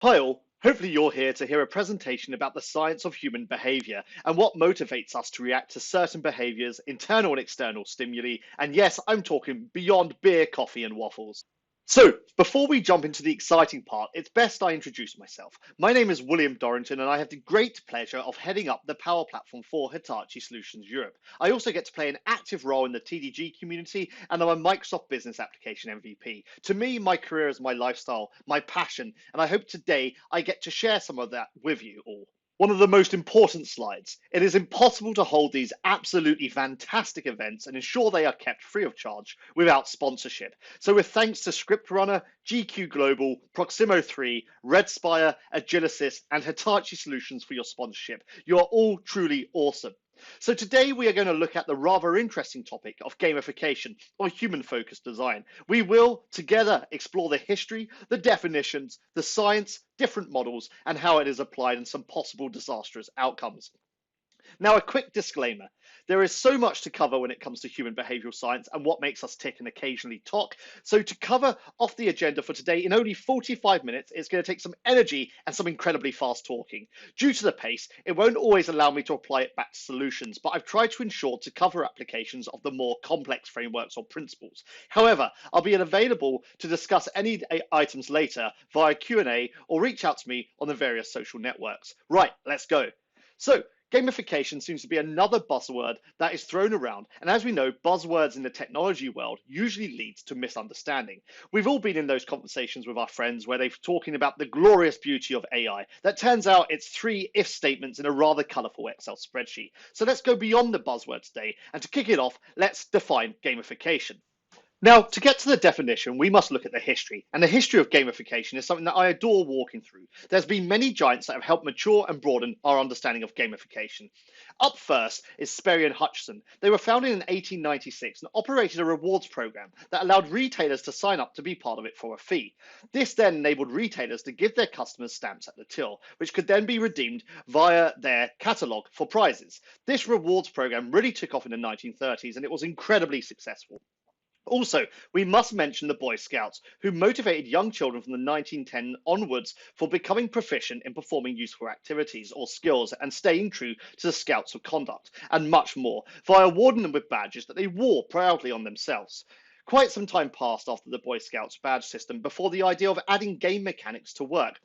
Hi all, hopefully you're here to hear a presentation about the science of human behaviour and what motivates us to react to certain behaviours, internal and external stimuli, and yes, I'm talking beyond beer, coffee and waffles. So, before we jump into the exciting part, it's best I introduce myself. My name is William Dorrington and I have the great pleasure of heading up the Power Platform for Hitachi Solutions Europe. I also get to play an active role in the TDG community and I'm a Microsoft Business Application MVP. To me, my career is my lifestyle, my passion, and I hope today I get to share some of that with you all. One of the most important slides. It is impossible to hold these absolutely fantastic events and ensure they are kept free of charge without sponsorship. So with thanks to ScriptRunner, GQ Global, Proximo 3, Redspire, Octalysis, and Hitachi Solutions for your sponsorship, you are all truly awesome. So today we are going to look at the rather interesting topic of gamification or human-focused design. We will together explore the history, the definitions, the science, different models, and how it is applied and some possible disastrous outcomes. Now, a quick disclaimer. There is so much to cover when it comes to human behavioral science and what makes us tick and occasionally talk. So to cover off the agenda for today in only 45 minutes, it's going to take some energy and some incredibly fast talking. Due to the pace, it won't always allow me to apply it back to solutions, but I've tried to ensure to cover applications of the more complex frameworks or principles. However, I'll be available to discuss any items later via Q&A or reach out to me on the various social networks. Right, let's go. So, gamification seems to be another buzzword that is thrown around, and as we know, buzzwords in the technology world usually leads to misunderstanding. We've all been in those conversations with our friends where they're talking about the glorious beauty of AI. That turns out it's 3 if statements in a rather colourful Excel spreadsheet. So let's go beyond the buzzword today, and to kick it off, let's define gamification. Now, to get to the definition, we must look at the history, and the history of gamification is something that I adore walking through. There's been many giants that have helped mature and broaden our understanding of gamification. Up first is Sperry and Hutchison. They were founded in 1896 and operated a rewards program that allowed retailers to sign up to be part of it for a fee. This then enabled retailers to give their customers stamps at the till, which could then be redeemed via their catalogue for prizes. This rewards program really took off in the 1930s and it was incredibly successful. Also, we must mention the Boy Scouts, who motivated young children from the 1910 onwards for becoming proficient in performing useful activities or skills and staying true to the Scouts of conduct, and much more, via awarding them with badges that they wore proudly on themselves. Quite some time passed after the Boy Scouts badge system before the idea of adding game mechanics to work.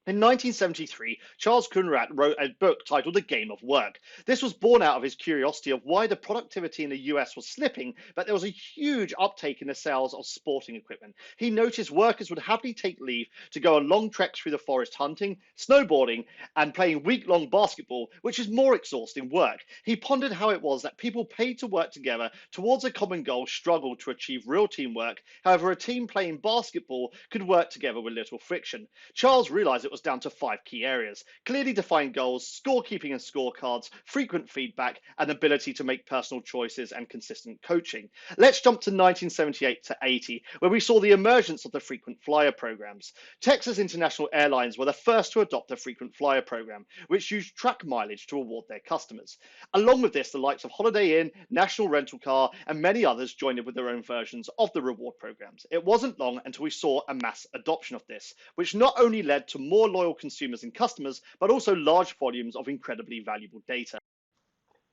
In 1973, Charles Kunrat wrote a book titled The Game of Work. This was born out of his curiosity of why the productivity in the US was slipping, but there was a huge uptake in the sales of sporting equipment. He noticed workers would happily take leave to go on long treks through the forest hunting, snowboarding, and playing week-long basketball, which is more exhausting work. He pondered how it was that people paid to work together towards a common goal struggled to achieve real teamwork. However, a team playing basketball could work together with little friction. Charles realized it was down to 5 key areas: clearly defined goals, scorekeeping and scorecards, frequent feedback, and ability to make personal choices and consistent coaching. Let's jump to 1978 to 80, where we saw the emergence of the frequent flyer programs. Texas International Airlines were the first to adopt a frequent flyer program, which used track mileage to reward their customers. Along with this, the likes of Holiday Inn, National Rental Car, and many others joined in with their own versions of the reward programs. It wasn't long until we saw a mass adoption of this, which not only led to more loyal consumers and customers, but also large volumes of incredibly valuable data.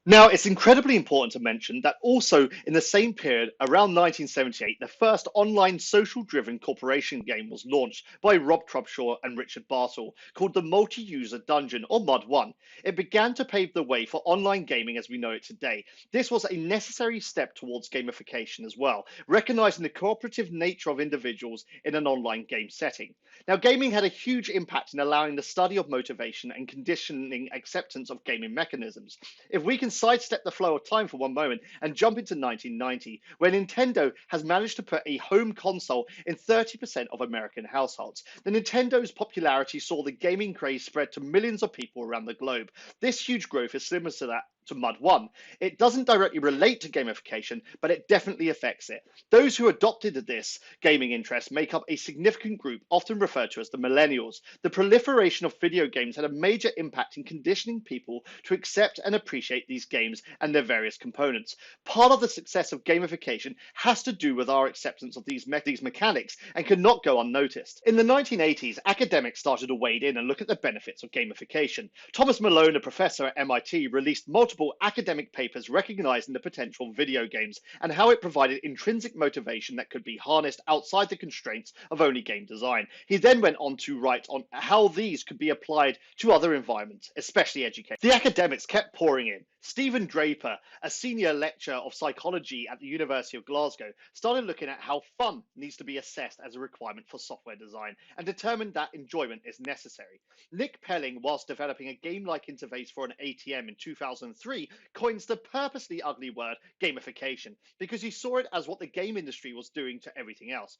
Now, it's incredibly important to mention that also in the same period, around 1978, the first online social-driven corporation game was launched by Rob Trubshaw and Richard Bartle, called the Multi-User Dungeon, or MUD1. It began to pave the way for online gaming as we know it today. This was a necessary step towards gamification as well, recognizing the cooperative nature of individuals in an online game setting. Now, gaming had a huge impact in allowing the study of motivation and conditioning acceptance of gaming mechanisms. If we can sidestep the flow of time for one moment and jump into 1990, where Nintendo has managed to put a home console in 30% of American households. The Nintendo's popularity saw the gaming craze spread to millions of people around the globe. This huge growth is similar to that to Mud 1. It doesn't directly relate to gamification, but it definitely affects it. Those who adopted this gaming interest make up a significant group, often referred to as the millennials. The proliferation of video games had a major impact in conditioning people to accept and appreciate these games and their various components. Part of the success of gamification has to do with our acceptance of these mechanics and cannot go unnoticed. In the 1980s, academics started to wade in and look at the benefits of gamification. Thomas Malone, a professor at MIT, released multiple academic papers recognizing the potential of video games and how it provided intrinsic motivation that could be harnessed outside the constraints of only game design. He then went on to write on how these could be applied to other environments, especially education. The academics kept pouring in. Stephen Draper, a senior lecturer of psychology at the University of Glasgow, started looking at how fun needs to be assessed as a requirement for software design and determined that enjoyment is necessary. Nick Pelling, whilst developing a game-like interface for an ATM in 2003, coins the purposely ugly word gamification because he saw it as what the game industry was doing to everything else.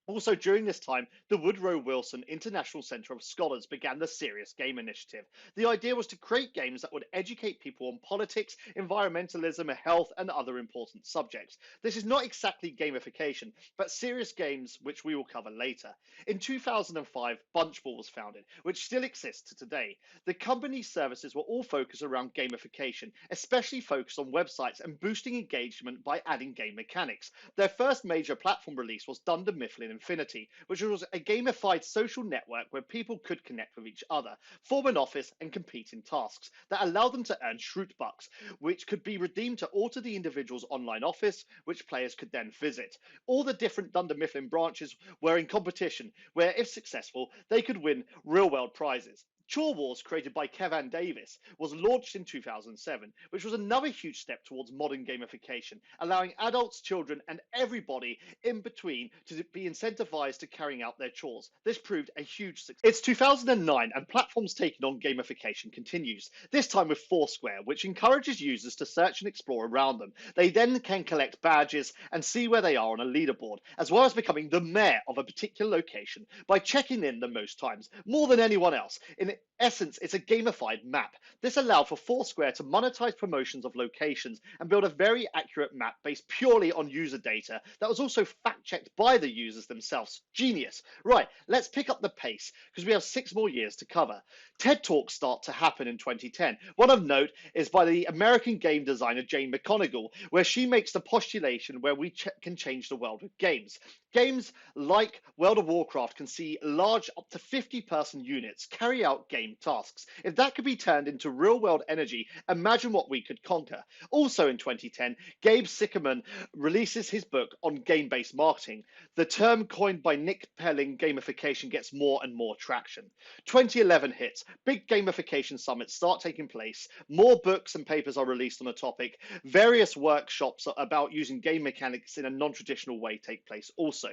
Also, during this time, the Woodrow Wilson International Center of Scholars began the Serious Game Initiative. The idea was to create games that would educate people on politics, environmentalism, health, and other important subjects. This is not exactly gamification, but serious games, which we will cover later. In 2005, Bunchball was founded, which still exists today. The company's services were all focused around gamification, especially focused on websites and boosting engagement by adding game mechanics. Their first major platform release was Dunder Mifflin Infinity, which was a gamified social network where people could connect with each other, form an office, and compete in tasks that allowed them to earn Shroot Bucks, which could be redeemed to alter the individual's online office, which players could then visit. All the different Dunder Mifflin branches were in competition, where if successful, they could win real-world prizes. Chore Wars, created by Kevin Davis, was launched in 2007, which was another huge step towards modern gamification, allowing adults, children, and everybody in between to be incentivized to carrying out their chores. This proved a huge success. It's 2009, and platforms taking on gamification continues, this time with Foursquare, which encourages users to search and explore around them. They then can collect badges and see where they are on a leaderboard, as well as becoming the mayor of a particular location by checking in the most times, more than anyone else. In essence, it's a gamified map. This allowed for Foursquare to monetize promotions of locations and build a very accurate map based purely on user data that was also fact-checked by the users themselves. Genius. Right, let's pick up the pace because we have 6 more years to cover. TED Talks start to happen in 2010. One of note is by the American game designer Jane McGonigal, where she makes the postulation where we can change the world with games. Games like World of Warcraft can see large up to 50-person units carry out game tasks. If that could be turned into real-world energy, imagine what we could conquer. Also in 2010, Gabe Sickerman releases his book on game-based marketing. The term coined by Nick Pelling, gamification, gets more and more traction. 2011 hits. Big gamification summits start taking place. More books and papers are released on the topic. Various workshops about using game mechanics in a non-traditional way take place also.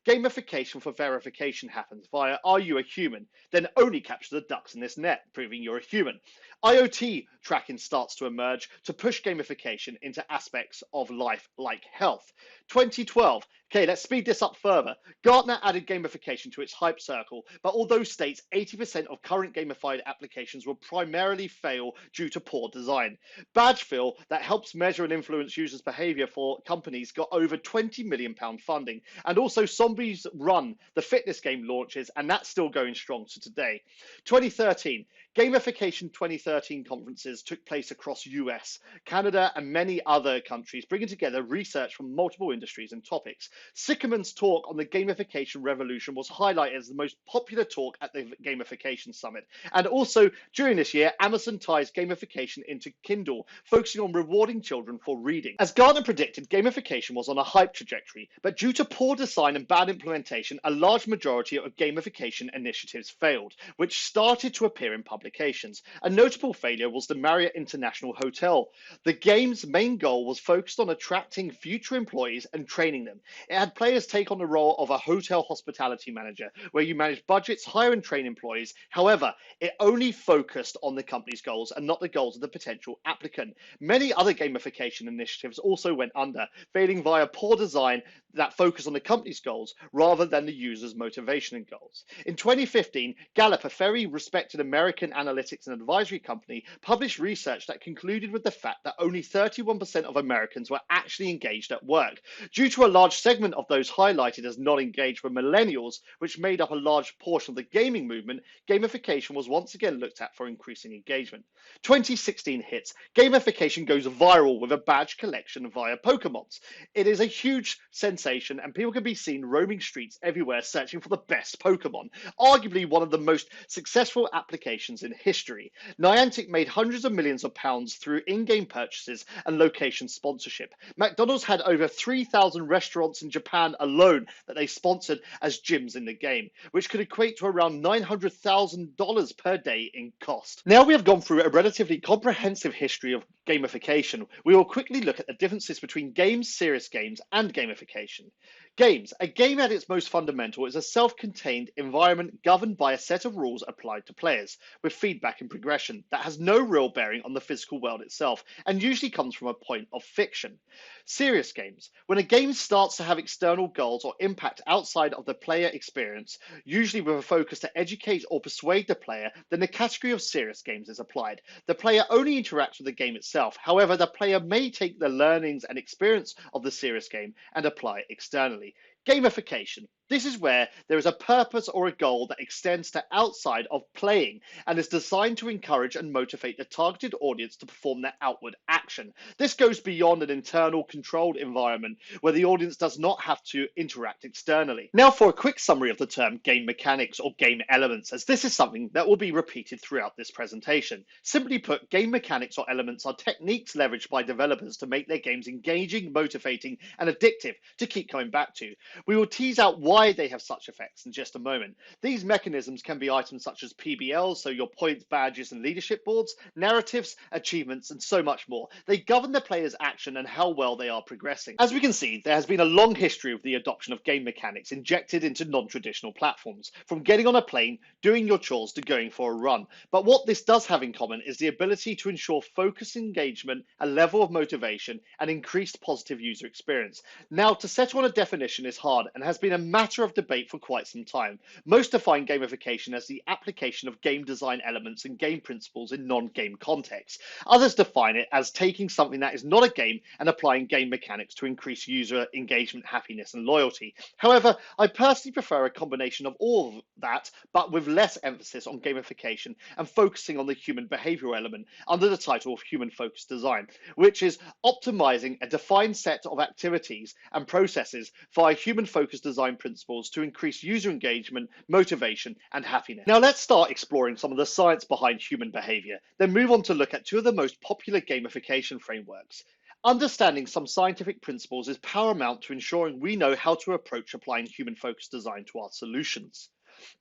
Gamification for verification happens via "Are you a human?" Then only capture the ducks in this net, proving you're a human. IoT tracking starts to emerge to push gamification into aspects of life like health. 2012. Okay, let's speed this up further. Gartner added gamification to its hype circle, but although states 80% of current gamified applications will primarily fail due to poor design. Badgeville, that helps measure and influence users' behavior for companies, got over £20 million funding. And also Zombies Run, the fitness game, launches, and that's still going strong to today. 2013. Gamification 2013 conferences took place across US, Canada, and many other countries, bringing together research from multiple industries and topics. Sickerman's talk on the gamification revolution was highlighted as the most popular talk at the Gamification Summit. And also, during this year, Amazon ties gamification into Kindle, focusing on rewarding children for reading. As Gartner predicted, gamification was on a hype trajectory, but due to poor design and bad implementation, a large majority of gamification initiatives failed, which started to appear in publications. A notable failure was the Marriott International Hotel. The game's main goal was focused on attracting future employees and training them. It had players take on the role of a hotel hospitality manager, where you manage budgets, hire and train employees. However, it only focused on the company's goals and not the goals of the potential applicant. Many other gamification initiatives also went under, failing via poor design that focus on the company's goals rather than the user's motivation and goals. In 2015, Gallup, a very respected American analytics and advisory company, published research that concluded with the fact that only 31% of Americans were actually engaged at work. Due to a large segment of those highlighted as not engaged were millennials, which made up a large portion of the gaming movement, gamification was once again looked at for increasing engagement. 2016 hits. Gamification goes viral with a badge collection via Pokemons. It is a huge sensation, and people can be seen roaming streets everywhere searching for the best Pokemon, arguably one of the most successful applications in history. Niantic made hundreds of millions of pounds through in-game purchases and location sponsorship. McDonald's had over 3,000 restaurants in Japan alone that they sponsored as gyms in the game, which could equate to around $900,000 per day in cost. Now we have gone through a relatively comprehensive history of gamification, we will quickly look at the differences between games, serious games, and gamification. Games. A game at its most fundamental is a self-contained environment governed by a set of rules applied to players, with feedback and progression that has no real bearing on the physical world itself, and usually comes from a point of fiction. Serious games. When a game starts to have external goals or impact outside of the player experience, usually with a focus to educate or persuade the player, then the category of serious games is applied. The player only interacts with the game itself. However, the player may take the learnings and experience of the serious game and apply it externally. Gamification. This is where there is a purpose or a goal that extends to outside of playing and is designed to encourage and motivate the targeted audience to perform their outward action. This goes beyond an internal controlled environment where the audience does not have to interact externally. Now for a quick summary of the term game mechanics or game elements, as this is something that will be repeated throughout this presentation. Simply put, game mechanics or elements are techniques leveraged by developers to make their games engaging, motivating, and addictive to keep coming back to. We will tease out why they have such effects in just a moment. These mechanisms can be items such as PBLs, so your points, badges, and leadership boards, narratives, achievements, and so much more. They govern the player's action and how well they are progressing. As we can see, there has been a long history of the adoption of game mechanics injected into non-traditional platforms, from getting on a plane, doing your chores, to going for a run. But what this does have in common is the ability to ensure focused engagement, a level of motivation, and increased positive user experience. Now, to settle on a definition is hard and has been a matter of debate for quite some time. Most define gamification as the application of game design elements and game principles in non-game contexts. Others define it as taking something that is not a game and applying game mechanics to increase user engagement, happiness, and loyalty. However, I personally prefer a combination of all of that, but with less emphasis on gamification and focusing on the human behavioral element under the title of human-focused design, which is optimizing a defined set of activities and processes via human-focused design principles to increase user engagement, motivation, and happiness. Now let's start exploring some of the science behind human behavior, then move on to look at two of the most popular gamification frameworks. Understanding some scientific principles is paramount to ensuring we know how to approach applying human-focused design to our solutions.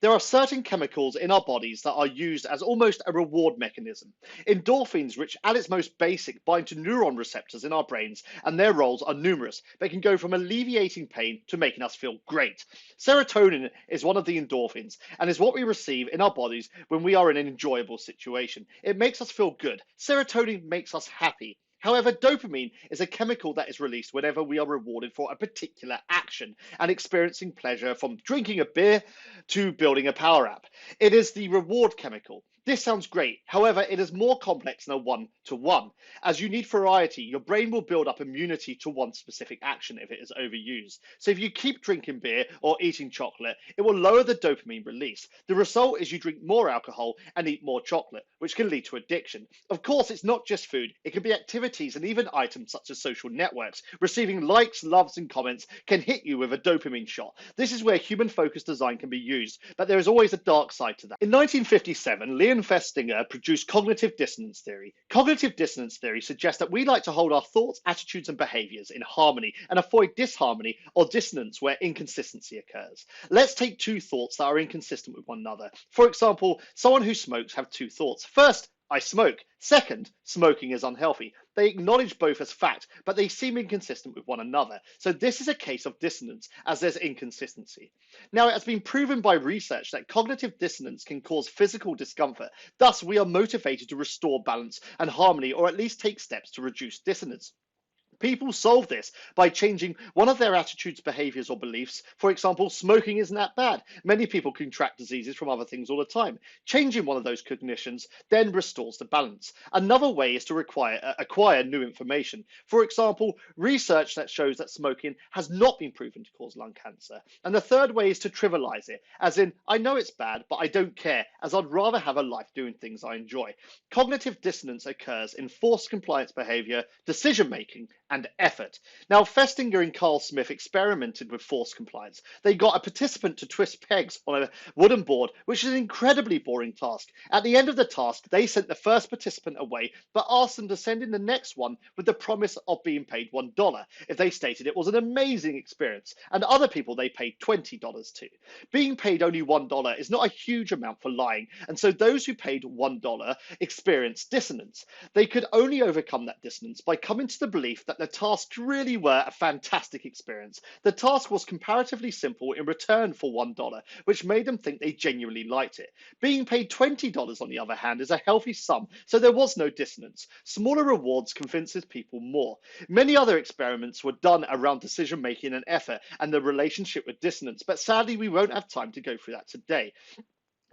There are certain chemicals in our bodies that are used as almost a reward mechanism. Endorphins, which at its most basic bind to neuron receptors in our brains, and their roles are numerous. They can go from alleviating pain to making us feel great. Serotonin is one of the endorphins and is what we receive in our bodies when we are in an enjoyable situation. It makes us feel good. Serotonin makes us happy. However, dopamine is a chemical that is released whenever we are rewarded for a particular action and experiencing pleasure, from drinking a beer to building a power app. It is the reward chemical. This sounds great. However, it is more complex than a one-to-one. As you need variety, your brain will build up immunity to one specific action if it is overused. So if you keep drinking beer or eating chocolate, it will lower the dopamine release. The result is you drink more alcohol and eat more chocolate, which can lead to addiction. Of course, it's not just food. It can be activities and even items such as social networks. Receiving likes, loves, and comments can hit you with a dopamine shot. This is where human-focused design can be used, but there is always a dark side to that. In 1957, Leon Festinger produced cognitive dissonance theory. Cognitive dissonance theory suggests that we like to hold our thoughts, attitudes, and behaviors in harmony and avoid disharmony or dissonance where inconsistency occurs. Let's take two thoughts that are inconsistent with one another. For example, someone who smokes have two thoughts. First, I smoke. Second, smoking is unhealthy. They acknowledge both as fact, but they seem inconsistent with one another. So this is a case of dissonance, as there's inconsistency. Now, it has been proven by research that cognitive dissonance can cause physical discomfort. Thus, we are motivated to restore balance and harmony, or at least take steps to reduce dissonance. People solve this by changing one of their attitudes, behaviors, or beliefs. For example, smoking isn't that bad. Many people contract diseases from other things all the time. Changing one of those cognitions then restores the balance. Another way is to acquire new information. For example, research that shows that smoking has not been proven to cause lung cancer. And the third way is to trivialize it, as in, I know it's bad, but I don't care, as I'd rather have a life doing things I enjoy. Cognitive dissonance occurs in forced compliance behavior, decision making, and effort. Now, Festinger and Carl Smith experimented with forced compliance. They got a participant to twist pegs on a wooden board, which is an incredibly boring task. At the end of the task, they sent the first participant away, but asked them to send in the next one with the promise of being paid $1 if they stated it was an amazing experience, and other people they paid $20 to. Being paid only $1 is not a huge amount for lying, and so those who paid $1 experienced dissonance. They could only overcome that dissonance by coming to the belief that the tasks really were a fantastic experience. The task was comparatively simple in return for $1, which made them think they genuinely liked it. Being paid $20, on the other hand, is a healthy sum, so there was no dissonance. Smaller rewards convinces people more. Many other experiments were done around decision making and effort and the relationship with dissonance, but sadly we won't have time to go through that today.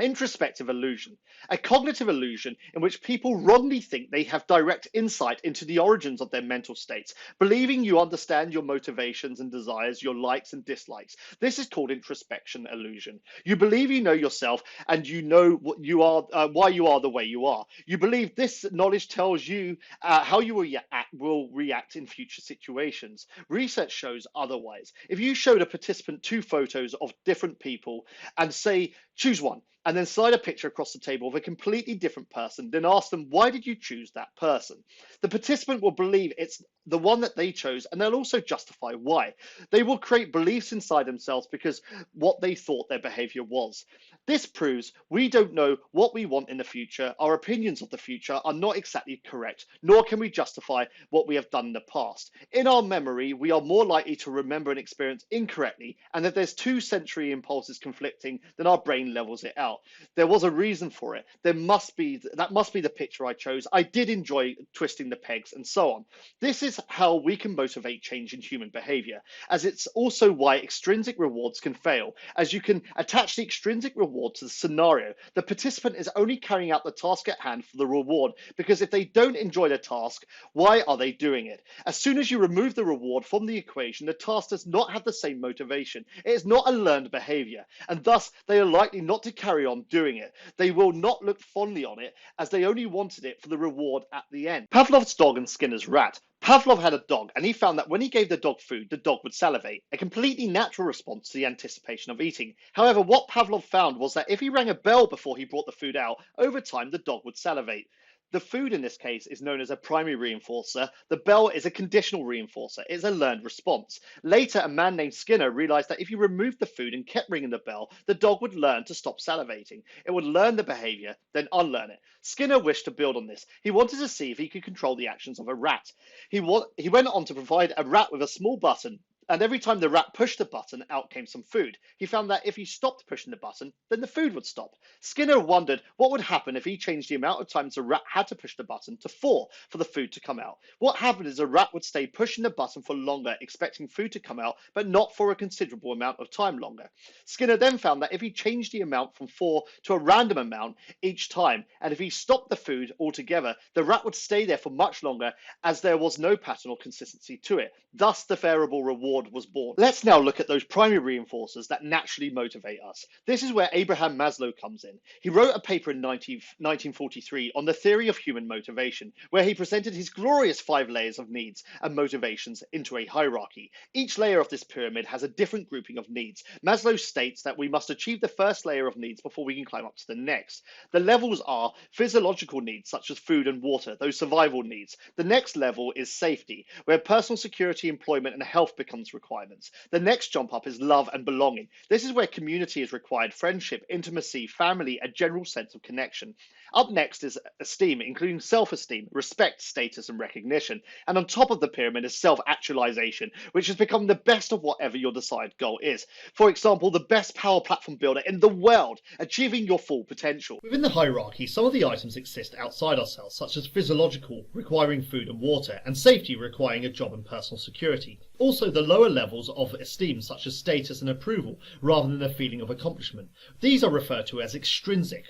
Introspective illusion, a cognitive illusion in which people wrongly think they have direct insight into the origins of their mental states, believing you understand your motivations and desires, your likes and dislikes. This is called introspection illusion. You believe you know yourself and you know what you are, why you are the way you are. You believe this knowledge tells you how you will react in future situations. Research shows otherwise. If you showed a participant 2 photos of different people and say, choose one, and then slide a picture across the table of a completely different person, then ask them, why did you choose that person? The participant will believe it's the one that they chose, and they'll also justify why. They will create beliefs inside themselves because what they thought their behavior was. This proves we don't know what we want in the future. Our opinions of the future are not exactly correct, nor can we justify what we have done in the past. In our memory, we are more likely to remember an experience incorrectly, and if there's 2 sensory impulses conflicting, then our brain levels it out. There was a reason for it. That must be the picture I chose. I did enjoy twisting the pegs, and so on. This is how we can motivate change in human behavior, as it's also why extrinsic rewards can fail, as you can attach the extrinsic reward to the scenario. The participant is only carrying out the task at hand for the reward, because if they don't enjoy the task, why are they doing it? As soon as you remove the reward from the equation, the task does not have the same motivation. It is not a learned behavior, and thus they are likely not to carry on doing it. They will not look fondly on it, as they only wanted it for the reward at the end. Pavlov's dog and Skinner's rat. Pavlov had a dog, and he found that when he gave the dog food, the dog would salivate, a completely natural response to the anticipation of eating. However, what Pavlov found was that if he rang a bell before he brought the food out, over time the dog would salivate. The food in this case is known as a primary reinforcer. The bell is a conditional reinforcer. It's a learned response. Later, a man named Skinner realized that if you removed the food and kept ringing the bell, the dog would learn to stop salivating. It would learn the behavior, then unlearn it. Skinner wished to build on this. He wanted to see if he could control the actions of a rat. He went on to provide a rat with a small button, and every time the rat pushed the button, out came some food. He found that if he stopped pushing the button, then the food would stop. Skinner wondered what would happen if he changed the amount of times the rat had to push the button to 4 for the food to come out. What happened is the rat would stay pushing the button for longer, expecting food to come out, but not for a considerable amount of time longer. Skinner then found that if he changed the amount from 4 to a random amount each time, and if he stopped the food altogether, the rat would stay there for much longer, as there was no pattern or consistency to it. Thus, the variable reward was born. Let's now look at those primary reinforcers that naturally motivate us. This is where Abraham Maslow comes in. He wrote a paper in 1943 on the theory of human motivation, where he presented his glorious 5 layers of needs and motivations into a hierarchy. Each layer of this pyramid has a different grouping of needs. Maslow states that we must achieve the first layer of needs before we can climb up to the next. The levels are physiological needs such as food and water, those survival needs. The next level is safety, where personal security, employment and health becomes performance requirements. The next jump up is love and belonging. This is where community is required: friendship, intimacy, family, a general sense of connection. Up next is esteem, including self-esteem, respect, status, and recognition. And on top of the pyramid is self-actualization, which has become the best of whatever your desired goal is. For example, the best power platform builder in the world, achieving your full potential. Within the hierarchy, some of the items exist outside ourselves, such as physiological, requiring food and water, and safety, requiring a job and personal security. Also, the lower levels of esteem, such as status and approval, rather than a feeling of accomplishment. These are referred to as extrinsic.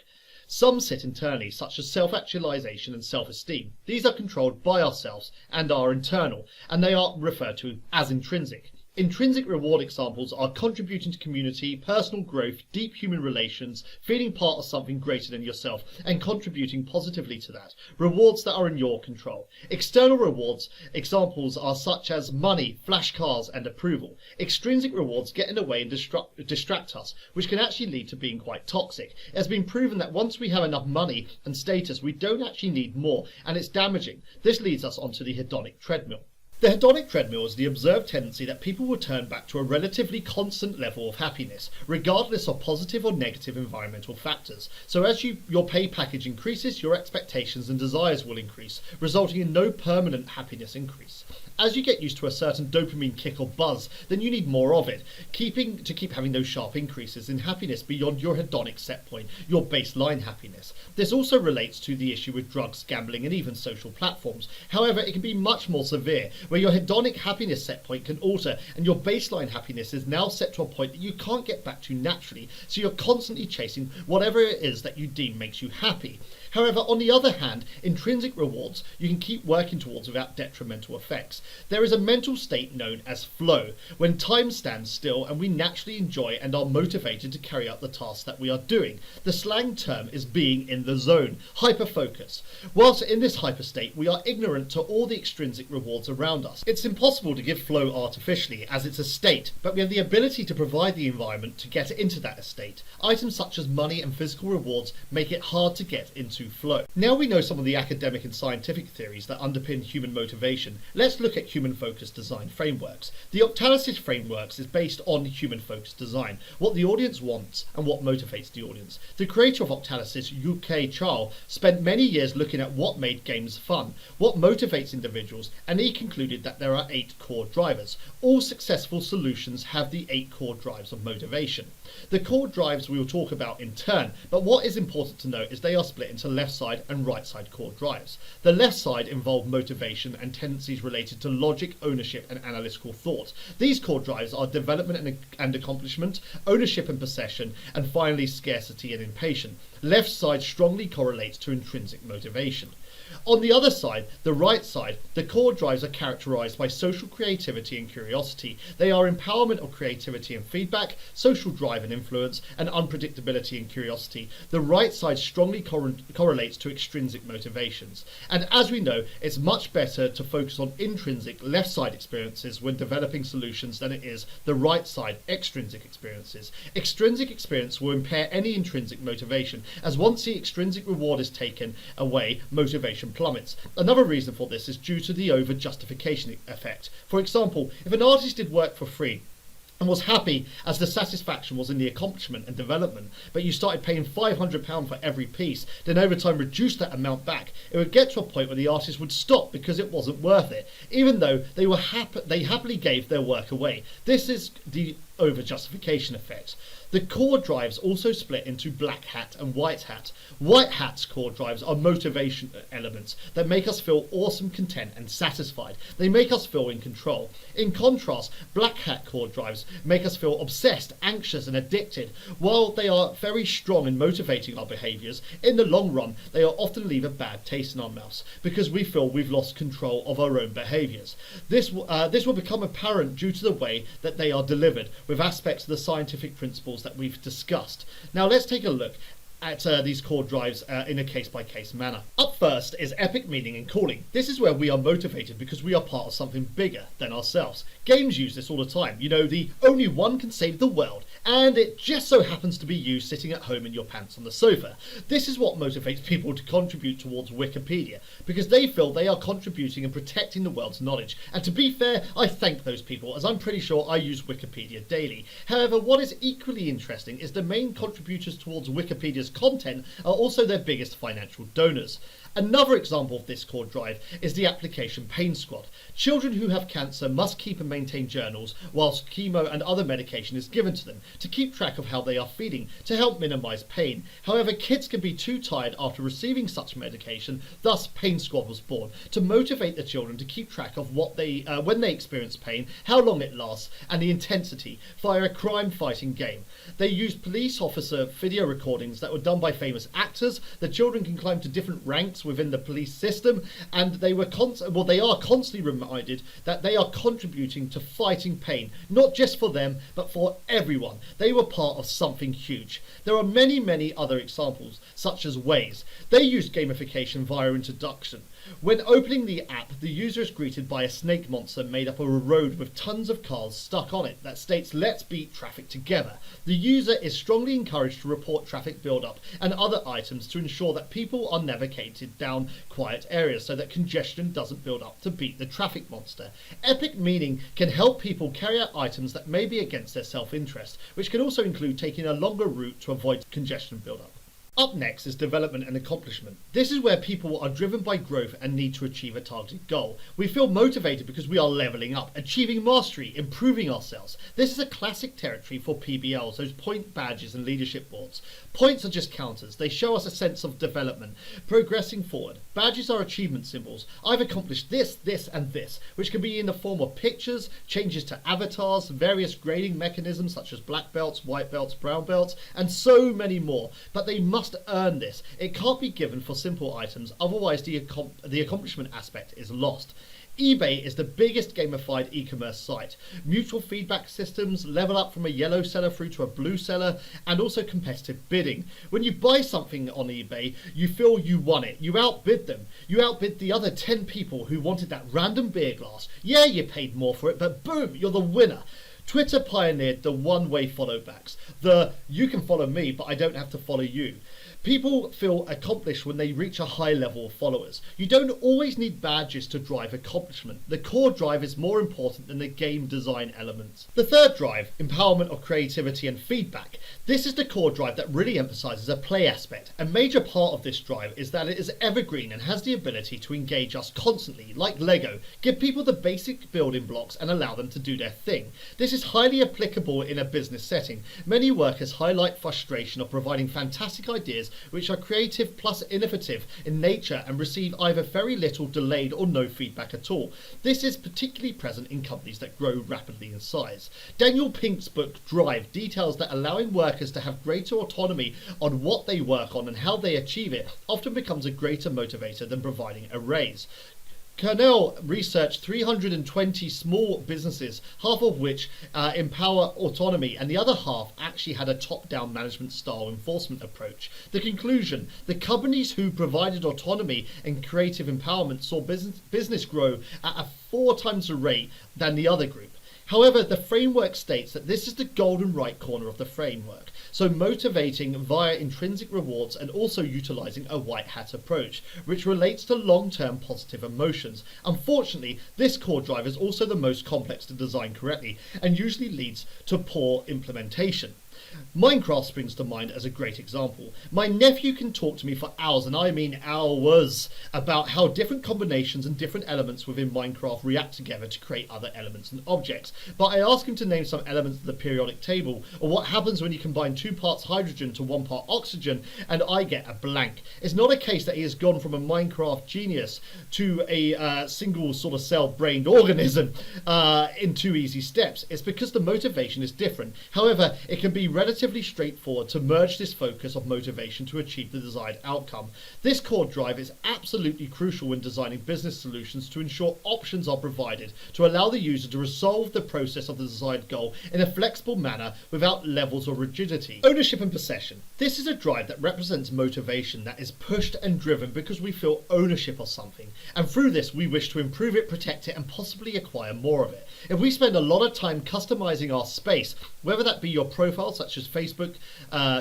Some sit internally, such as self-actualization and self-esteem. These are controlled by ourselves and are internal, and they are referred to as intrinsic. Intrinsic reward examples are contributing to community, personal growth, deep human relations, feeling part of something greater than yourself, and contributing positively to that. Rewards that are in your control. External rewards examples are such as money, flash cars, and approval. Extrinsic rewards get in the way and distract us, which can actually lead to being quite toxic. It has been proven that once we have enough money and status, we don't actually need more, and it's damaging. This leads us onto the hedonic treadmill. The hedonic treadmill is the observed tendency that people will turn back to a relatively constant level of happiness, regardless of positive or negative environmental factors. So as your pay package increases, your expectations and desires will increase, resulting in no permanent happiness increase. As you get used to a certain dopamine kick or buzz, then you need more of it, to keep having those sharp increases in happiness beyond your hedonic set point, your baseline happiness. This also relates to the issue with drugs, gambling, and even social platforms. However, it can be much more severe, where your hedonic happiness set point can alter and your baseline happiness is now set to a point that you can't get back to naturally, so you're constantly chasing whatever it is that you deem makes you happy. However, on the other hand, intrinsic rewards you can keep working towards without detrimental effects. There is a mental state known as flow, when time stands still and we naturally enjoy and are motivated to carry out the tasks that we are doing. The slang term is being in the zone, hyper-focus. Whilst in this hyper state, we are ignorant to all the extrinsic rewards around us. It's impossible to give flow artificially, as it's a state, but we have the ability to provide the environment to get into that state. Items such as money and physical rewards make it hard to get into flow. Now we know some of the academic and scientific theories that underpin human motivation. Let's look at human-focused design frameworks. The Octalysis frameworks is based on human-focused design, what the audience wants and what motivates the audience. The creator of Octalysis, UK Charles, spent many years looking at what made games fun, what motivates individuals, and he concluded that there are 8 core drivers. All successful solutions have the 8 core drives of motivation. The core drives we will talk about in turn, but what is important to note is they are split into left side and right side core drives. The left side involve motivation and tendencies related to logic, ownership, and analytical thought. These core drives are development and accomplishment, ownership and possession, and finally scarcity and impatience. Left side strongly correlates to intrinsic motivation. On the other side, the right side, the core drives are characterized by social creativity and curiosity. They are empowerment of creativity and feedback, social drive and influence, and unpredictability and curiosity. The right side strongly correlates to extrinsic motivations. And as we know, it's much better to focus on intrinsic left side experiences when developing solutions than it is the right side extrinsic experiences. Extrinsic experience will impair any intrinsic motivation, as once the extrinsic reward is taken away, motivation plummets. Another reason for this is due to the over-justification effect. For example, if an artist did work for free and was happy as the satisfaction was in the accomplishment and development, but you started paying £500 for every piece, then over time reduced that amount back, it would get to a point where the artist would stop because it wasn't worth it, even though they happily gave their work away. This is the over-justification effect. The core drives also split into black hat and white hat. White hat's core drives are motivation elements that make us feel awesome, content, and satisfied. They make us feel in control. In contrast, black hat core drives make us feel obsessed, anxious, and addicted. While they are very strong in motivating our behaviours, in the long run, they are often leave a bad taste in our mouths because we feel we've lost control of our own behaviours. This will become apparent due to the way that they are delivered, with aspects of the scientific principles that we've discussed. Now let's take a look at these core drives in a case-by-case manner. Up first is epic meaning and calling. This is where we are motivated because we are part of something bigger than ourselves. Games use this all the time. You know, the only one can save the world, and it just so happens to be you sitting at home in your pants on the sofa. This is what motivates people to contribute towards Wikipedia, because they feel they are contributing and protecting the world's knowledge. And to be fair, I thank those people, as I'm pretty sure I use Wikipedia daily. However, what is equally interesting is the main contributors towards Wikipedia's content are also their biggest financial donors. Another example of this core drive is the application Pain Squad. Children who have cancer must keep and maintain journals whilst chemo and other medication is given to them to keep track of how they are feeling to help minimise pain. However, kids can be too tired after receiving such medication, thus Pain Squad was born, to motivate the children to keep track of what they when they experience pain, how long it lasts and the intensity via a crime fighting game. They used police officer video recordings that were done by famous actors. The children can climb to different ranks within the police system, and they are constantly reminded that they are contributing to fighting pain, not just for them but for everyone. They were part of something huge. There are many other examples, such as Waze. They used gamification via introduction. When opening the app, the user is greeted by a snake monster made up of a road with tons of cars stuck on it that states "Let's beat traffic together." The user is strongly encouraged to report traffic build-up and other items to ensure that people are navigated down quiet areas so that congestion doesn't build up to beat the traffic monster. Epic meaning can help people carry out items that may be against their self-interest, which can also include taking a longer route to avoid congestion build-up. Up next is development and accomplishment. This is where people are driven by growth and need to achieve a targeted goal. We feel motivated because we are leveling up, achieving mastery, improving ourselves. This is a classic territory for PBLs, those point badges and leadership boards. Points are just counters. They show us a sense of development, progressing forward. Badges are achievement symbols. I've accomplished this, this and this, which can be in the form of pictures, changes to avatars, various grading mechanisms such as black belts, white belts, brown belts, and so many more. But they must earn this. It can't be given for simple items, otherwise the accomplishment aspect is lost. eBay is the biggest gamified e-commerce site. Mutual feedback systems, level up from a yellow seller through to a blue seller, and also competitive bidding. When you buy something on eBay, you feel you won it. You outbid them. You outbid the other 10 people who wanted that random beer glass. Yeah, you paid more for it, but boom, you're the winner. Twitter pioneered the one-way follow backs. You can follow me, but I don't have to follow you. People feel accomplished when they reach a high level of followers. You don't always need badges to drive accomplishment. The core drive is more important than the game design elements. The third drive, empowerment of creativity and feedback. This is the core drive that really emphasizes a play aspect. A major part of this drive is that it is evergreen and has the ability to engage us constantly, like Lego. Give people the basic building blocks and allow them to do their thing. This is highly applicable in a business setting. Many workers highlight frustration of providing fantastic ideas which are creative plus innovative in nature and receive either very little, delayed or no feedback at all. This is particularly present in companies that grow rapidly in size. Daniel Pink's book Drive details that allowing workers to have greater autonomy on what they work on and how they achieve it often becomes a greater motivator than providing a raise. Cornell researched 320 small businesses, half of which empower autonomy, and the other half actually had a top-down management style enforcement approach. The conclusion, the companies who provided autonomy and creative empowerment saw business grow at a 4 times the rate than the other group. However, the framework states that this is the golden right corner of the framework, so motivating via intrinsic rewards and also utilizing a white hat approach, which relates to long-term positive emotions. Unfortunately, this core drive is also the most complex to design correctly and usually leads to poor implementation. Minecraft springs to mind as a great example. My nephew can talk to me for hours, and I mean hours, about how different combinations and different elements within Minecraft react together to create other elements and objects. But I ask him to name some elements of the periodic table, or what happens when you combine 2 parts hydrogen to 1 part oxygen, and I get a blank. It's not a case that he has gone from a Minecraft genius to a single sort of cell-brained organism in 2 easy steps. It's because the motivation is different. However, it can be relatively straightforward to merge this focus of motivation to achieve the desired outcome. This core drive is absolutely crucial when designing business solutions to ensure options are provided to allow the user to resolve the process of the desired goal in a flexible manner without levels of rigidity. Ownership and possession. This is a drive that represents motivation that is pushed and driven because we feel ownership of something, and through this we wish to improve it, protect it, and possibly acquire more of it. If we spend a lot of time customizing our space, whether that be your profile such as Facebook,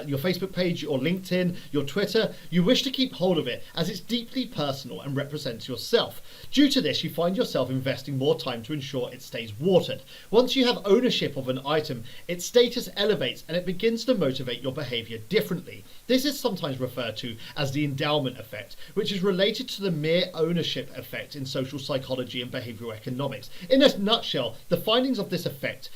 your Facebook page, or LinkedIn, your Twitter, you wish to keep hold of it as it's deeply personal and represents yourself. Due to this, you find yourself investing more time to ensure it stays watered. Once you have ownership of an item, its status elevates and it begins to motivate your behavior differently. This is sometimes referred to as the endowment effect, which is related to the mere ownership effect in social psychology and behavioral economics. In a nutshell, the findings of this effect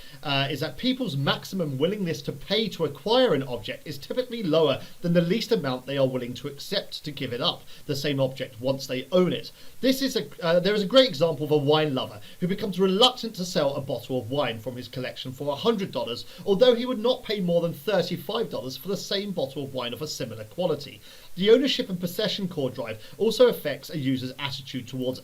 is that people's maximum willingness to pay to acquire an object is typically lower than the least amount they are willing to accept to give it up, the same object, once they own it. There is a great example of a wine lover who becomes reluctant to sell a bottle of wine from his collection for $100, although he would not pay more than $35 for the same bottle of wine of a similar quality. The ownership and possession core drive also affects a user's attitude towards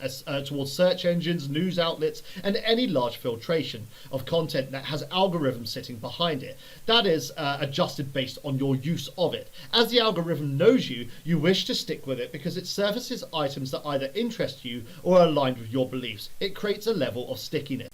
search engines, news outlets, and any large filtration of content that has algorithms sitting behind it. That is adjusted based on your use of it. As the algorithm knows you, you wish to stick with it because it surfaces items that either interest you or are aligned with your beliefs. It creates a level of stickiness.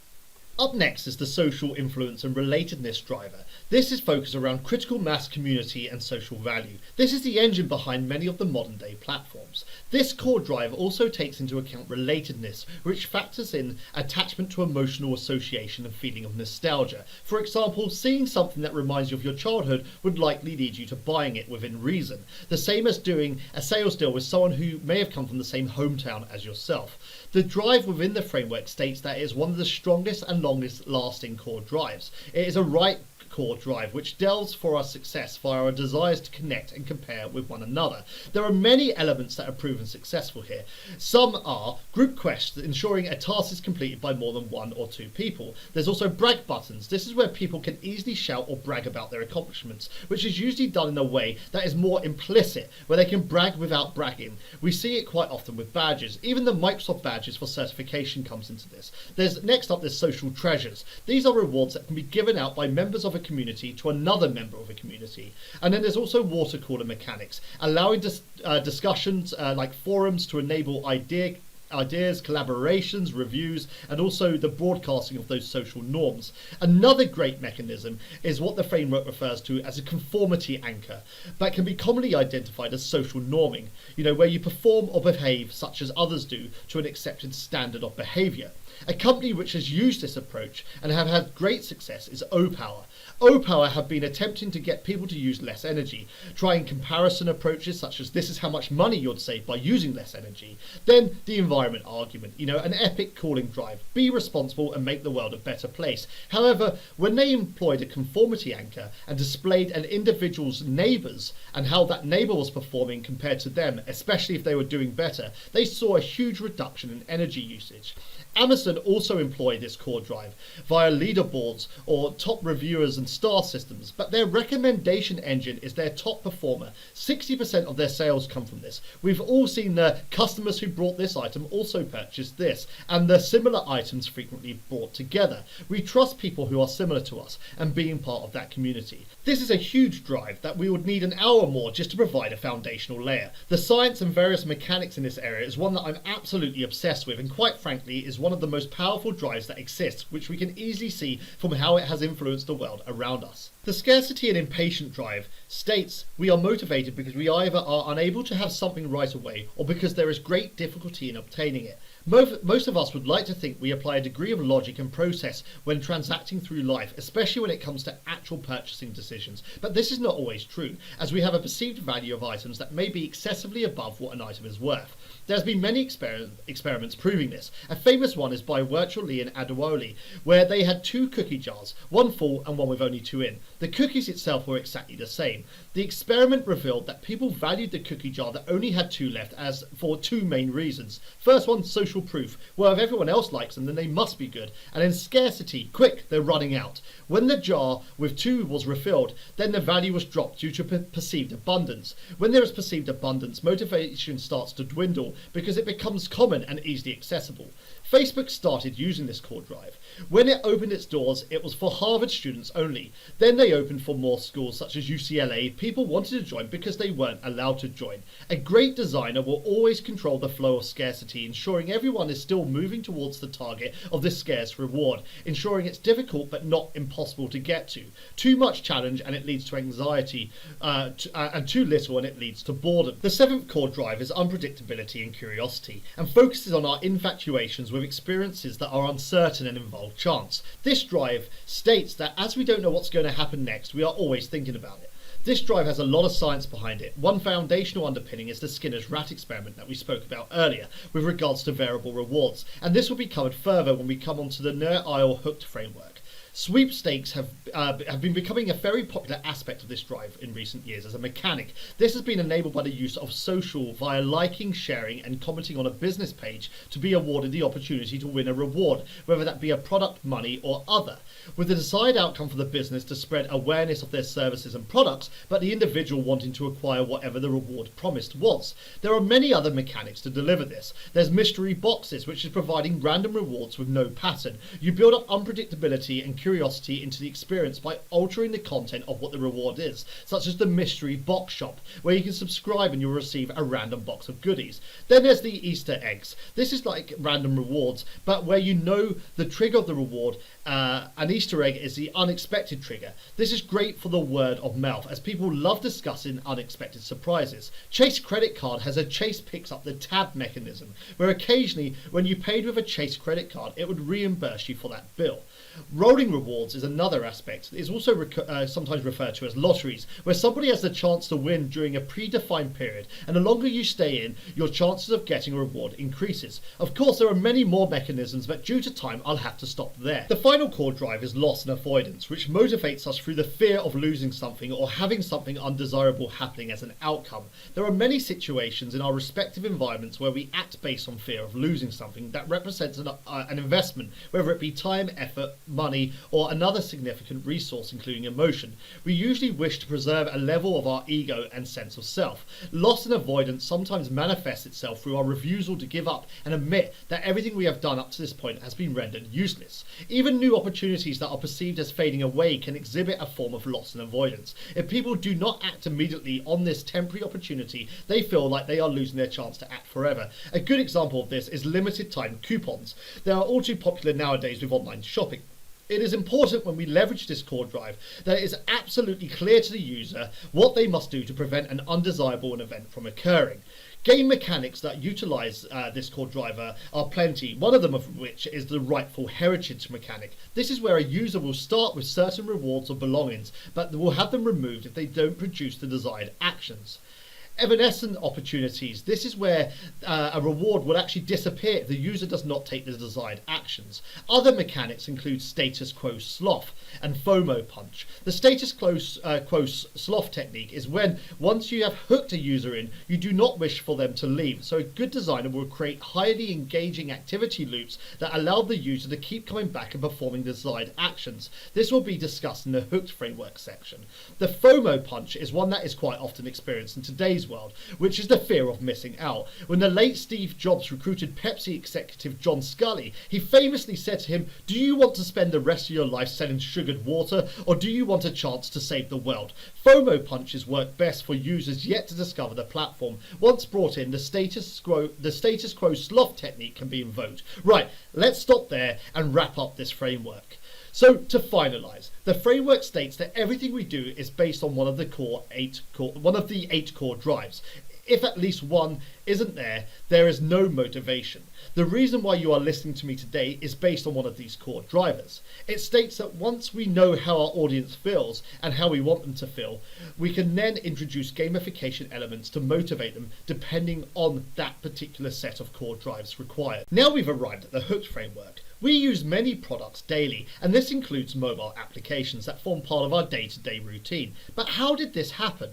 Up next is the social influence and relatedness driver. This is focused around critical mass, community, and social value. This is the engine behind many of the modern day platforms. This core drive also takes into account relatedness, which factors in attachment to emotional association and feeling of nostalgia. For example, seeing something that reminds you of your childhood would likely lead you to buying it within reason. The same as doing a sales deal with someone who may have come from the same hometown as yourself. The drive within the framework states that it is one of the strongest and longest lasting core drives. It is a right core drive which delves for our success via our desires to connect and compare with one another. There are many elements that are proven successful here. Some are group quests, ensuring a task is completed by more than one or two people. There's also brag buttons. This is where people can easily shout or brag about their accomplishments, which is usually done in a way that is more implicit, where they can brag without bragging. We see it quite often with badges. Even the Microsoft badges for certification comes into this. Next up, there's social treasures. These are rewards that can be given out by members of a community to another member of a community. And then there's also water cooler mechanics, allowing discussions like forums to enable ideas, collaborations, reviews, and also the broadcasting of those social norms. Another great mechanism is what the framework refers to as a conformity anchor, but can be commonly identified as social norming, where you perform or behave such as others do to an accepted standard of behavior. A company which has used this approach and have had great success is O-Power. O-Power have been attempting to get people to use less energy, trying comparison approaches such as this is how much money you'd save by using less energy. Then the environment argument, an epic calling drive, be responsible and make the world a better place. However, when they employed a conformity anchor and displayed an individual's neighbours and how that neighbour was performing compared to them, especially if they were doing better, they saw a huge reduction in energy usage. Amazon also employ this core drive via leaderboards or top reviewers and star systems, but their recommendation engine is their top performer. 60% of their sales come from this. We've all seen the customers who brought this item also purchased this, and the similar items frequently brought together. We trust people who are similar to us and being part of that community. This is a huge drive that we would need an hour or more just to provide a foundational layer. The science and various mechanics in this area is one that I'm absolutely obsessed with, and quite frankly is one of the most powerful drives that exist, which we can easily see from how it has influenced the world around us. The scarcity and impatient drive states we are motivated because we either are unable to have something right away or because there is great difficulty in obtaining it. Most of us would like to think we apply a degree of logic and process when transacting through life, especially when it comes to actual purchasing decisions. But this is not always true, as we have a perceived value of items that may be excessively above what an item is worth. There's been many experiments proving this. A famous one is by Virtually and Adewale, where they had two cookie jars, one full and one with only two in. The cookies itself were exactly the same. The experiment revealed that people valued the cookie jar that only had 2 left as for 2 main reasons. First one, social proof. Well, if everyone else likes them, then they must be good. And then scarcity. Quick, they're running out. When the jar with 2 was refilled, then the value was dropped due to perceived abundance. When there is perceived abundance, motivation starts to dwindle because it becomes common and easily accessible. Facebook started using this core drive. When it opened its doors, it was for Harvard students only. Then they opened for more schools such as UCLA. People wanted to join because they weren't allowed to join. A great designer will always control the flow of scarcity, ensuring everyone is still moving towards the target of the scarce reward, ensuring it's difficult but not impossible to get to. Too much challenge and it leads to anxiety, and too little and it leads to boredom. The 7th core drive is unpredictability and curiosity, and focuses on our infatuations with experiences that are uncertain and involve chance. This drive states that as we don't know what's going to happen next, we are always thinking about it. This drive has a lot of science behind it. One foundational underpinning is the Skinner's rat experiment that we spoke about earlier with regards to variable rewards, and this will be covered further when we come on to the Nair-Isle hooked framework. Sweepstakes have been becoming a very popular aspect of this drive in recent years as a mechanic. This has been enabled by the use of social via liking, sharing and commenting on a business page to be awarded the opportunity to win a reward, whether that be a product, money or other, with the desired outcome for the business to spread awareness of their services and products, but the individual wanting to acquire whatever the reward promised was. There are many other mechanics to deliver this. There's mystery boxes, which is providing random rewards with no pattern. You build up unpredictability and curiosity into the experience by altering the content of what the reward is, such as the mystery box shop, where you can subscribe and you'll receive a random box of goodies. Then there's the Easter eggs. This is like random rewards, but where you know the trigger of the reward. An Easter egg is the unexpected trigger. This is great for the word of mouth, as people love discussing unexpected surprises. Chase credit card has a Chase picks up the tab mechanism, where occasionally when you paid with a Chase credit card, it would reimburse you for that bill. Rolling rewards is another aspect. It is also sometimes referred to as lotteries, where somebody has the chance to win during a predefined period, and the longer you stay in, your chances of getting a reward increases. Of course, there are many more mechanisms, but due to time, I'll have to stop there. The final core drive is loss and avoidance, which motivates us through the fear of losing something or having something undesirable happening as an outcome. There are many situations in our respective environments where we act based on fear of losing something that represents an investment, whether it be time, effort, money, or another significant resource, including emotion. We usually wish to preserve a level of our ego and sense of self. Loss and avoidance sometimes manifests itself through our refusal to give up and admit that everything we have done up to this point has been rendered useless. Even new opportunities that are perceived as fading away can exhibit a form of loss and avoidance. If people do not act immediately on this temporary opportunity, they feel like they are losing their chance to act forever. A good example of this is limited time coupons. They are all too popular nowadays with online shopping. It is important when we leverage this core drive that it is absolutely clear to the user what they must do to prevent an undesirable event from occurring. Game mechanics that utilise this core driver are plenty, one of them of which is the rightful heritage mechanic. This is where a user will start with certain rewards or belongings, but will have them removed if they don't produce the desired actions. Evanescent opportunities. This is where a reward will actually disappear if the user does not take the desired actions. Other mechanics include status quo sloth and FOMO punch. The status quo sloth technique is when, once you have hooked a user in, you do not wish for them to leave. So a good designer will create highly engaging activity loops that allow the user to keep coming back and performing desired actions. This will be discussed in the hooked framework section. The FOMO punch is one that is quite often experienced in today's world, which is the fear of missing out. When the late Steve Jobs recruited Pepsi executive John Scully, he famously said to him, "Do you want to spend the rest of your life selling sugared water, or do you want a chance to save the world?" FOMO punches work best for users yet to discover the platform. Once brought in, the status quo sloth technique can be invoked. Right, let's stop there and wrap up this framework. So to finalise, the framework states that everything we do is based on one of the eight core drives. If at least one isn't there, there is no motivation. The reason why you are listening to me today is based on one of these core drivers. It states that once we know how our audience feels and how we want them to feel, we can then introduce gamification elements to motivate them depending on that particular set of core drives required. Now we've arrived at the hooked framework. We use many products daily, and this includes mobile applications that form part of our day-to-day routine. But how did this happen?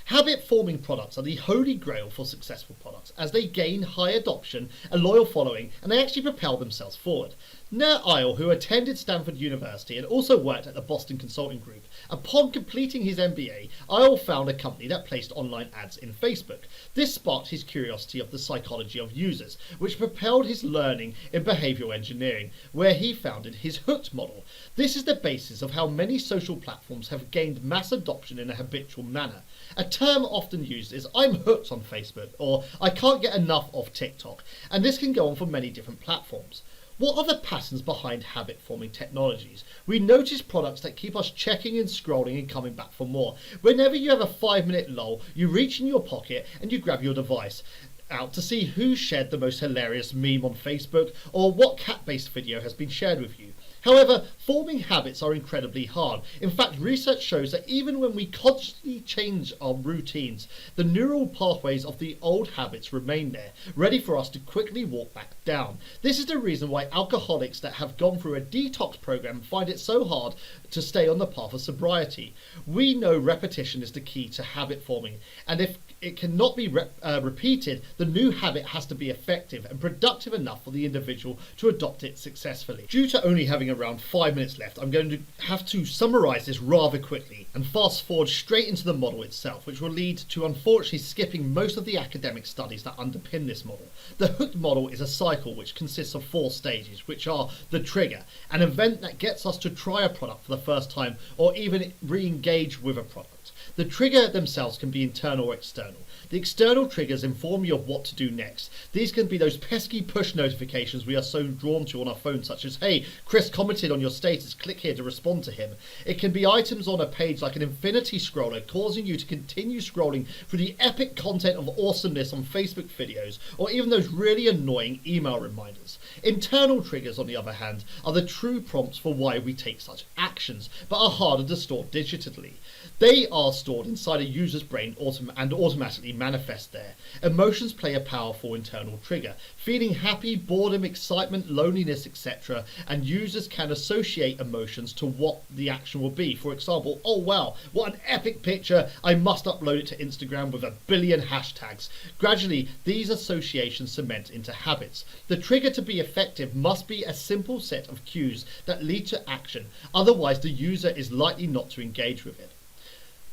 Habit-forming products are the holy grail for successful products, as they gain high adoption, a loyal following, and they actually propel themselves forward. Nat Isle, who attended Stanford University and also worked at the Boston Consulting Group, upon completing his MBA, Isle found a company that placed online ads in Facebook. This sparked his curiosity of the psychology of users, which propelled his learning in behavioral engineering, where he founded his hooked model. This is the basis of how many social platforms have gained mass adoption in a habitual manner. A term often used is "I'm hooked on Facebook" or "I can't get enough of TikTok," and this can go on for many different platforms. What are the patterns behind habit-forming technologies? We notice products that keep us checking and scrolling and coming back for more. Whenever you have a 5-minute lull, you reach in your pocket and you grab your device out to see who shared the most hilarious meme on Facebook or what cat-based video has been shared with you. However, forming habits are incredibly hard. In fact, research shows that even when we constantly change our routines, the neural pathways of the old habits remain there, ready for us to quickly walk back down. This is the reason why alcoholics that have gone through a detox program find it so hard to stay on the path of sobriety. We know repetition is the key to habit forming, and if it cannot be repeated, the new habit has to be effective and productive enough for the individual to adopt it successfully. Due to only having around 5 minutes left, I'm going to have to summarize this rather quickly and fast forward straight into the model itself, which will lead to unfortunately skipping most of the academic studies that underpin this model. The hooked model is a cycle which consists of 4 stages, which are the trigger, an event that gets us to try a product for the first time or even re-engage with a product. The trigger themselves can be internal or external. The external triggers inform you of what to do next. These can be those pesky push notifications we are so drawn to on our phone, such as, "Hey, Chris commented on your status, click here to respond to him." It can be items on a page like an infinity scroller causing you to continue scrolling through the epic content of awesomeness on Facebook videos, or even those really annoying email reminders. Internal triggers, on the other hand, are the true prompts for why we take such actions, but are harder to store digitally. They are stored inside a user's brain and automatically manifest there. Emotions play a powerful internal trigger. Feeling happy, boredom, excitement, loneliness, etc. And users can associate emotions to what the action will be. For example, "Oh wow, what an epic picture, I must upload it to Instagram with 1 billion hashtags." Gradually, these associations cement into habits. The trigger to be effective must be a simple set of cues that lead to action. Otherwise, the user is likely not to engage with it.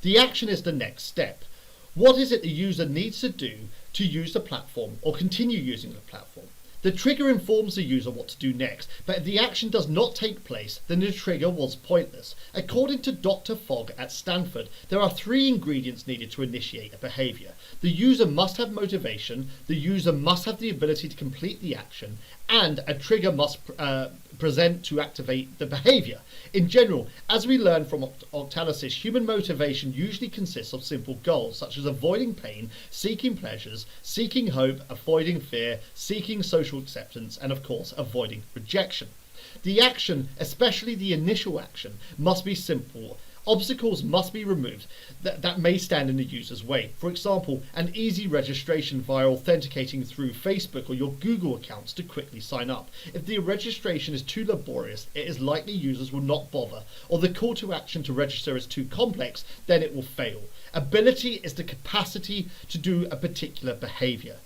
The action is the next step. What is it the user needs to do to use the platform or continue using the platform? The trigger informs the user what to do next, but if the action does not take place, then the trigger was pointless. According to Dr. Fogg at Stanford, there are 3 ingredients needed to initiate a behavior. The user must have motivation, the user must have the ability to complete the action, and a trigger must present to activate the behavior. In general, as we learn from Octalysis, human motivation usually consists of simple goals such as avoiding pain, seeking pleasures, seeking hope, avoiding fear, seeking social acceptance, and of course avoiding rejection. The action, especially the initial action, must be simple. Obstacles must be removed that may stand in the user's way. For example, an easy registration via authenticating through Facebook or your Google accounts to quickly sign up. If the registration is too laborious, it is likely users will not bother, or the call to action to register is too complex, then it will fail. Ability is the capacity to do a particular behavior.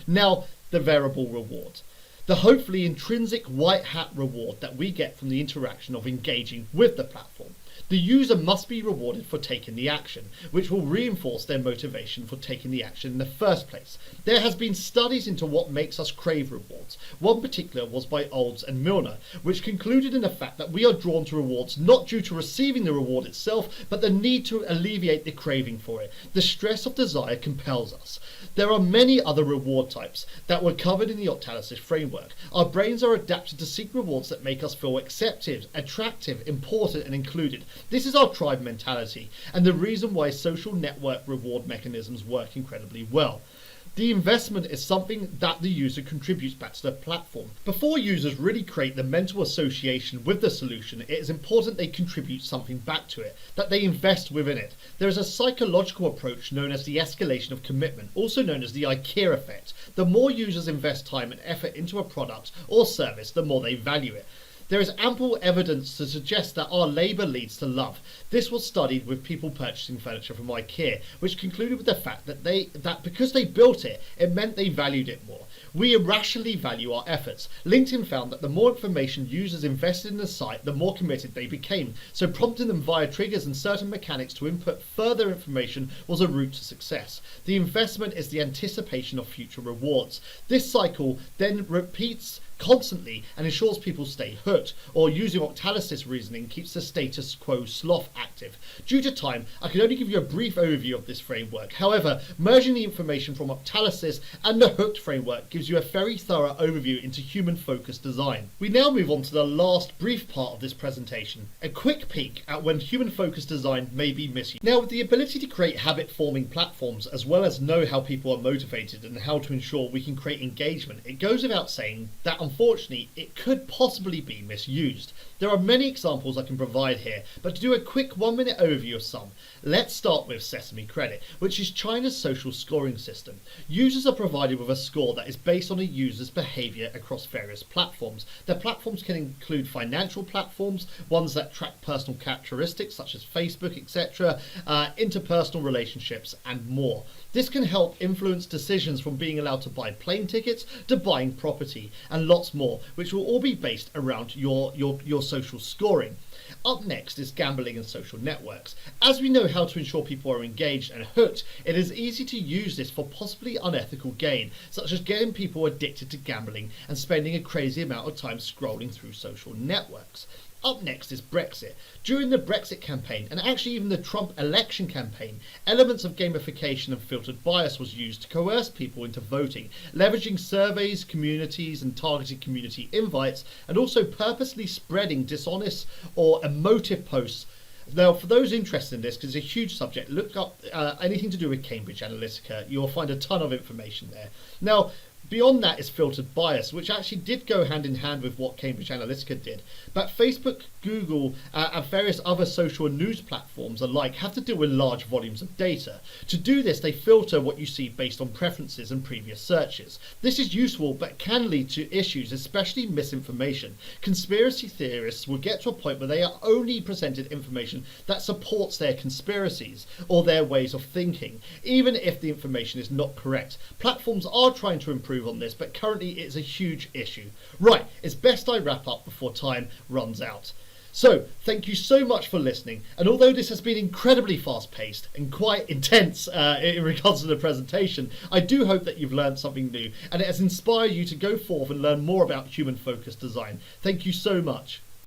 Now, the variable reward. The hopefully intrinsic white hat reward that we get from the interaction of engaging with the platform. The user must be rewarded for taking the action, which will reinforce their motivation for taking the action in the first place. There has been studies into what makes us crave rewards. One particular was by Olds and Milner, which concluded in the fact that we are drawn to rewards not due to receiving the reward itself, but the need to alleviate the craving for it. The stress of desire compels us. There are many other reward types that were covered in the Octalysis framework. Our brains are adapted to seek rewards that make us feel accepted, attractive, important, and included. This is our tribe mentality, and the reason why social network reward mechanisms work incredibly well. The investment is something that the user contributes back to the platform. Before users really create the mental association with the solution, it is important they contribute something back to it, that they invest within it. There is a psychological approach known as the escalation of commitment, also known as the IKEA effect. The more users invest time and effort into a product or service, the more they value it. There is ample evidence to suggest that our labour leads to love. This was studied with people purchasing furniture from IKEA, which concluded with the fact that because they built it, it meant they valued it more. We irrationally value our efforts. LinkedIn found that the more information users invested in the site, the more committed they became. So prompting them via triggers and certain mechanics to input further information was a route to success. The investment is the anticipation of future rewards. This cycle then repeats constantly and ensures people stay hooked, or using Octalysis reasoning keeps the status quo sloth active. Due to time, I can only give you a brief overview of this framework. However, merging the information from Octalysis and the hooked framework gives you a very thorough overview into human-focused design. We now move on to the last brief part of this presentation, a quick peek at when human-focused design may be misused. Now, with the ability to create habit-forming platforms, as well as know how people are motivated and how to ensure we can create engagement, it goes without saying that unfortunately, it could possibly be misused. There are many examples I can provide here, but to do a quick 1-minute overview of some, let's start with Sesame Credit, which is China's social scoring system. Users are provided with a score that is based on a user's behaviour across various platforms. The platforms can include financial platforms, ones that track personal characteristics such as Facebook, etc., interpersonal relationships, and more. This can help influence decisions from being allowed to buy plane tickets to buying property, and lots more, which will all be based around your social scoring. Up next is gambling and social networks. As we know how to ensure people are engaged and hooked, it is easy to use this for possibly unethical gain, such as getting people addicted to gambling and spending a crazy amount of time scrolling through social networks. Up next is Brexit. During the Brexit campaign, and actually even the Trump election campaign, elements of gamification and filtered bias was used to coerce people into voting, leveraging surveys, communities, and targeted community invites, and also purposely spreading dishonest or emotive posts. Now, for those interested in this, because it's a huge subject, look up anything to do with Cambridge Analytica. You'll find a ton of information there. Now, beyond that is filtered bias, which actually did go hand in hand with what Cambridge Analytica did. But Facebook, Google, and various other social and news platforms alike have to deal with large volumes of data. To do this, they filter what you see based on preferences and previous searches. This is useful, but can lead to issues, especially misinformation. Conspiracy theorists will get to a point where they are only presented information that supports their conspiracies or their ways of thinking, even if the information is not correct. Platforms are trying to improve on this, but currently it's a huge issue. Right, it's best I wrap up before time runs out. So, thank you so much for listening, and although this has been incredibly fast-paced and quite intense in regards to the presentation, I do hope that you've learned something new, and it has inspired you to go forth and learn more about human-focused design. Thank you so much.